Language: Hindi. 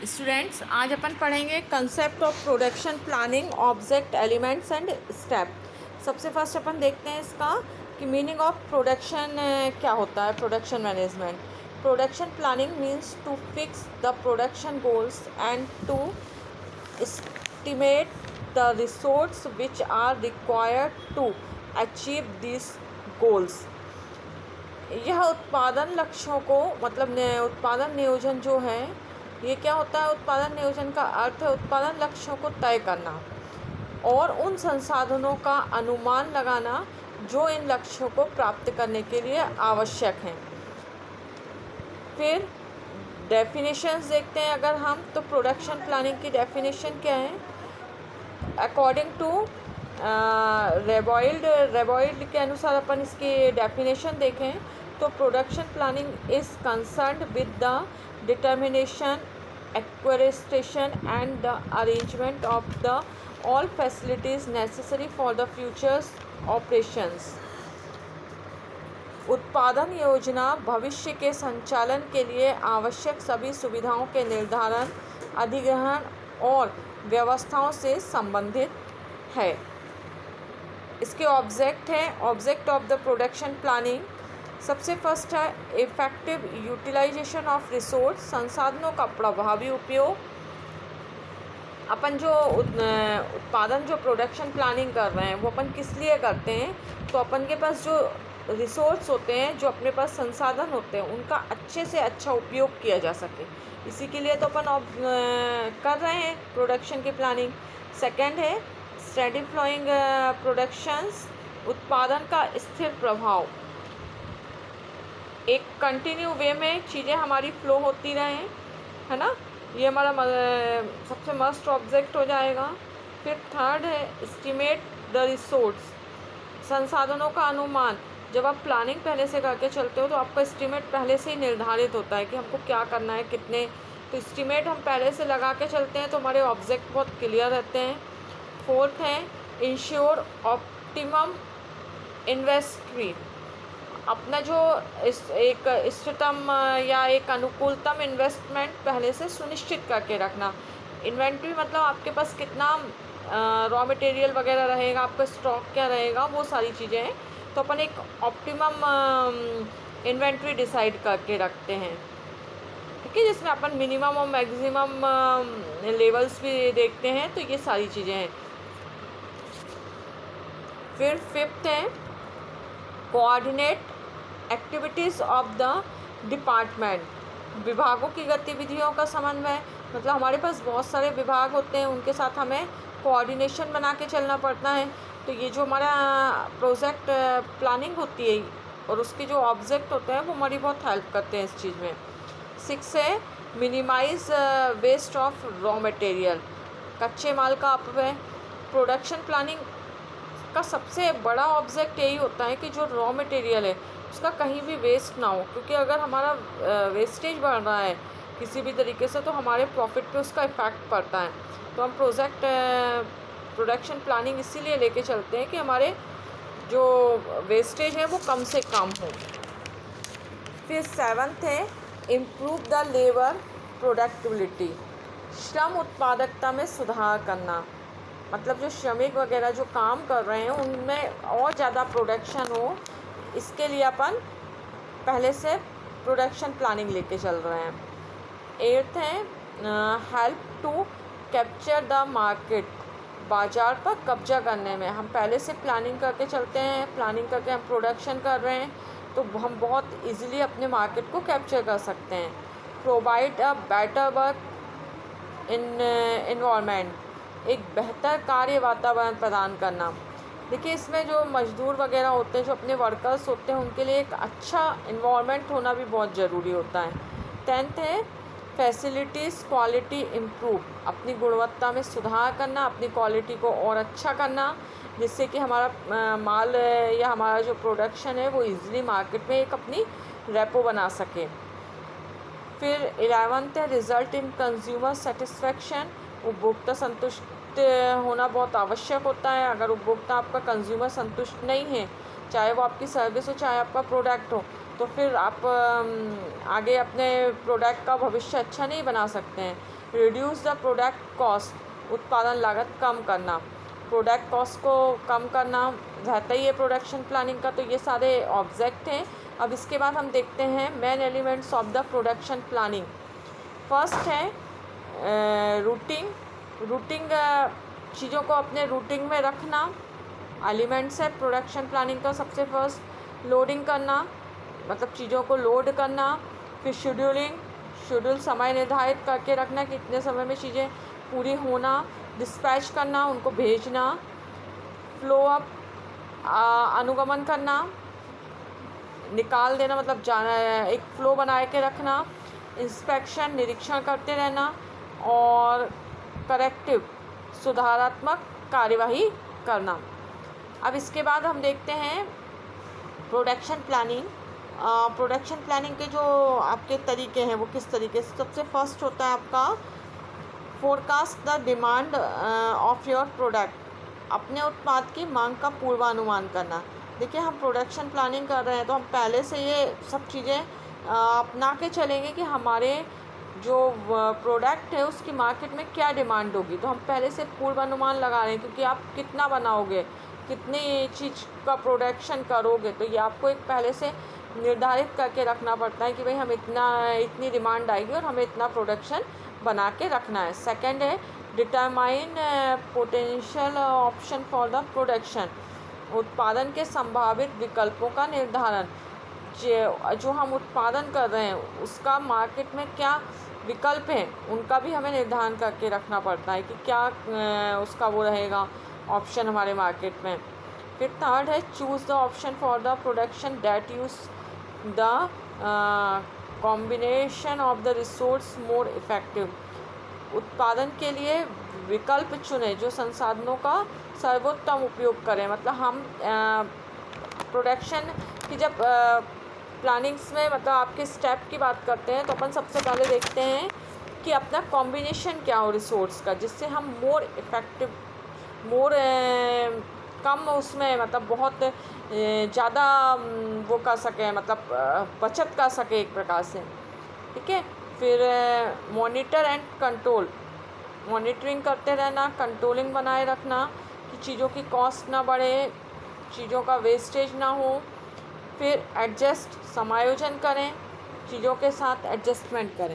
स्टूडेंट्स, आज अपन पढ़ेंगे concept of production planning, object, elements and step. सबसे फर्स्ट अपन देखते हैं इसका कि मीनिंग ऑफ प्रोडक्शन क्या होता है। Production management, production planning means to fix the production goals and to estimate the resource which are required to achieve this goals. यह उत्पादन लक्ष्यों को उत्पादन नियोजन जो है, ये क्या होता है। उत्पादन नियोजन का अर्थ है उत्पादन लक्ष्यों को तय करना और उन संसाधनों का अनुमान लगाना जो इन लक्ष्यों को प्राप्त करने के लिए आवश्यक हैं। फिर डेफिनेशंस देखते हैं अगर हम, तो प्रोडक्शन प्लानिंग की डेफिनेशन क्या है। अकॉर्डिंग टू रेबॉइल्ड के अनुसार अपन इसकी डेफिनेशन देखें तो production planning is concerned with the determination, acquisition and the arrangement of the all facilities necessary for the future's operations। उत्पादन योजना भविष्य के संचालन के लिए आवश्यक सभी सुविधाओं के निर्धारण, अधिग्रहण और व्यवस्थाओं से संबंधित है। इसके ऑब्जेक्ट हैं, object of the production planning. सबसे फर्स्ट है इफेक्टिव यूटिलाइजेशन ऑफ रिसोर्स, संसाधनों का प्रभावी उपयोग। अपन जो उत्पादन जो प्रोडक्शन प्लानिंग कर रहे हैं वो अपन किस लिए करते हैं, तो अपन के पास जो रिसोर्स होते हैं, जो अपने पास संसाधन होते हैं, उनका अच्छे से अच्छा उपयोग किया जा सके, इसी के लिए तो अपन कर रहे हैं प्रोडक्शन की प्लानिंग। सेकेंड है स्टेडी फ्लोइंग प्रोडक्शंस, उत्पादन का स्थिर प्रभाव। एक कंटिन्यू वे में चीज़ें हमारी फ्लो होती रहें, है ना, ये हमारा सबसे मस्ट ऑब्जेक्ट हो जाएगा। फिर थर्ड है एस्टिमेट द रिसोर्स, संसाधनों का अनुमान। जब आप प्लानिंग पहले से करके चलते हो तो आपका एस्टिमेट पहले से ही निर्धारित होता है कि हमको क्या करना है, कितने, तो एस्टिमेट हम पहले से लगा के चलते हैं तो हमारे ऑब्जेक्ट बहुत क्लियर रहते हैं। फोर्थ है इंश्योर ऑप्टिमम इन्वेस्टमेंट, अपना जो एक इष्टतम या एक अनुकूलतम इन्वेस्टमेंट पहले से सुनिश्चित करके रखना। इन्वेंट्री मतलब आपके पास कितना रॉ मटेरियल वगैरह रहेगा, आपका स्टॉक क्या रहेगा, वो सारी चीज़ें हैं। तो अपन एक ऑप्टिमम इन्वेंट्री डिसाइड करके रखते हैं, ठीक है, जिसमें अपन मिनिमम और मैक्सिमम लेवल्स भी देखते हैं। तो ये सारी चीज़ें हैं। फिर फिफ्थ है coordinate activities of the department, विभागों की गतिविधियों का समन्वय। मतलब हमारे पास बहुत सारे विभाग होते हैं, उनके साथ हमें कोऑर्डिनेशन बना के चलना पड़ता है। तो ये जो हमारा प्रोजेक्ट प्लानिंग होती है और उसके जो ऑब्जेक्ट होते हैं वो हमारी बहुत हेल्प करते हैं इस चीज़ में। सिक्स है minimize waste of raw material, कच्चे माल का अपव्यय। प्रोडक्शन प्लानिंग का सबसे बड़ा ऑब्जेक्ट यही होता है कि जो रॉ मटेरियल है उसका कहीं भी वेस्ट ना हो, क्योंकि अगर हमारा वेस्टेज बढ़ रहा है किसी भी तरीके से तो हमारे प्रॉफिट पे उसका इफ़ेक्ट पड़ता है। तो हम प्रोडक्शन प्लानिंग इसीलिए लेके चलते हैं कि हमारे जो वेस्टेज है वो कम से कम हो। फिर सेवन्थ है इम्प्रूव द लेबर प्रोडक्टिविटी, श्रम उत्पादकता में सुधार करना। मतलब जो श्रमिक वगैरह जो काम कर रहे हैं उनमें और ज़्यादा प्रोडक्शन हो, इसके लिए अपन पहले से प्रोडक्शन प्लानिंग लेके चल रहे हैं। एट्थ है help to capture the market, बाज़ार पर कब्जा करने में। हम पहले से प्लानिंग करके चलते हैं, प्लानिंग करके हम प्रोडक्शन कर रहे हैं तो हम बहुत इजीली अपने मार्केट को कैप्चर कर सकते हैं। Provide a better work environment, एक बेहतर कार्य वातावरण प्रदान करना। देखिए इसमें जो मज़दूर वगैरह होते हैं, जो अपने वर्कर्स होते हैं, उनके लिए एक अच्छा इन्वायरमेंट होना भी बहुत ज़रूरी होता है। टेंथ है फैसिलिटीज़ क्वालिटी इम्प्रूव, अपनी गुणवत्ता में सुधार करना, अपनी क्वालिटी को और अच्छा करना, जिससे कि हमारा माल या हमारा जो प्रोडक्शन है वो इजीली मार्केट में एक अपनी रेपो बना सके। फिर 11th है रिज़ल्ट इन कंज्यूमर सेटिस्फेक्शन, उपभोक्ता संतुष्ट होना बहुत आवश्यक होता है। अगर उपभोक्ता आपका कंज्यूमर संतुष्ट नहीं है, चाहे वो आपकी सर्विस हो चाहे आपका प्रोडक्ट हो, तो फिर आप आगे अपने प्रोडक्ट का भविष्य अच्छा नहीं बना सकते हैं। रिड्यूस द प्रोडक्ट कॉस्ट, उत्पादन लागत कम करना, प्रोडक्ट कॉस्ट को कम करना रहता ही है प्रोडक्शन प्लानिंग का। तो ये सारे ऑब्जेक्ट हैं। अब इसके बाद हम देखते हैं main elements of the production planning. First है रूटिंग चीज़ों को अपने रूटिंग में रखना, एलिमेंट्स है प्रोडक्शन प्लानिंग का। सबसे फर्स्ट लोडिंग करना, मतलब चीज़ों को लोड करना। फिर शेड्यूल समय निर्धारित करके रखना कि इतने समय में चीज़ें पूरी होना। डिस्पैच करना, उनको भेजना। फ्लो अप, अनुगमन करना, निकाल देना, मतलब जाना, एक फ्लो बना के रखना। इंस्पेक्शन, निरीक्षण करते रहना। और करेक्टिव, सुधारात्मक कार्यवाही करना। अब इसके बाद हम देखते हैं प्रोडक्शन प्लानिंग। प्रोडक्शन प्लानिंग के जो आपके तरीके हैं वो किस तरीके से। सबसे फर्स्ट होता है आपका forecast the demand of your product, अपने उत्पाद की मांग का पूर्वानुमान करना। देखिए, हम प्रोडक्शन प्लानिंग कर रहे हैं तो हम पहले से ये सब चीज़ें अपना के चलेंगे कि हमारे जो प्रोडक्ट है उसकी मार्केट में क्या डिमांड होगी। तो हम पहले से पूर्वानुमान लगा रहे हैं, क्योंकि आप कितना बनाओगे, कितनी चीज़ का प्रोडक्शन करोगे, तो ये आपको एक पहले से निर्धारित करके रखना पड़ता है कि भाई हम इतनी डिमांड आएगी और हमें इतना प्रोडक्शन बना के रखना है। सेकंड है determine potential option for the production, उत्पादन के संभावित विकल्पों का निर्धारण। जो हम उत्पादन कर रहे हैं उसका मार्केट में क्या विकल्प हैं, उनका भी हमें निर्धारण करके रखना पड़ता है कि क्या उसका वो रहेगा ऑप्शन हमारे मार्केट में। फिर थर्ड है choose the option for the production that use the combination of the resource more effective, उत्पादन के लिए विकल्प चुने जो संसाधनों का सर्वोत्तम उपयोग करें। मतलब हम प्रोडक्शन की जब प्लानिंग्स में, मतलब आपके स्टेप की बात करते हैं, तो अपन सबसे पहले देखते हैं कि अपना कॉम्बिनेशन क्या हो रिसोर्स का, जिससे हम मोर इफ़ेक्टिव, कम उसमें, मतलब बहुत ज़्यादा वो कर सकें, मतलब बचत कर सके एक प्रकार से। ठीक है। फिर मॉनिटर एंड कंट्रोल, मॉनिटरिंग करते रहना, कंट्रोलिंग बनाए रखना कि चीज़ों की कॉस्ट ना बढ़े, चीज़ों का वेस्टेज ना हो। फिर एडजस्ट, समायोजन करें, चीज़ों के साथ एडजस्टमेंट करें।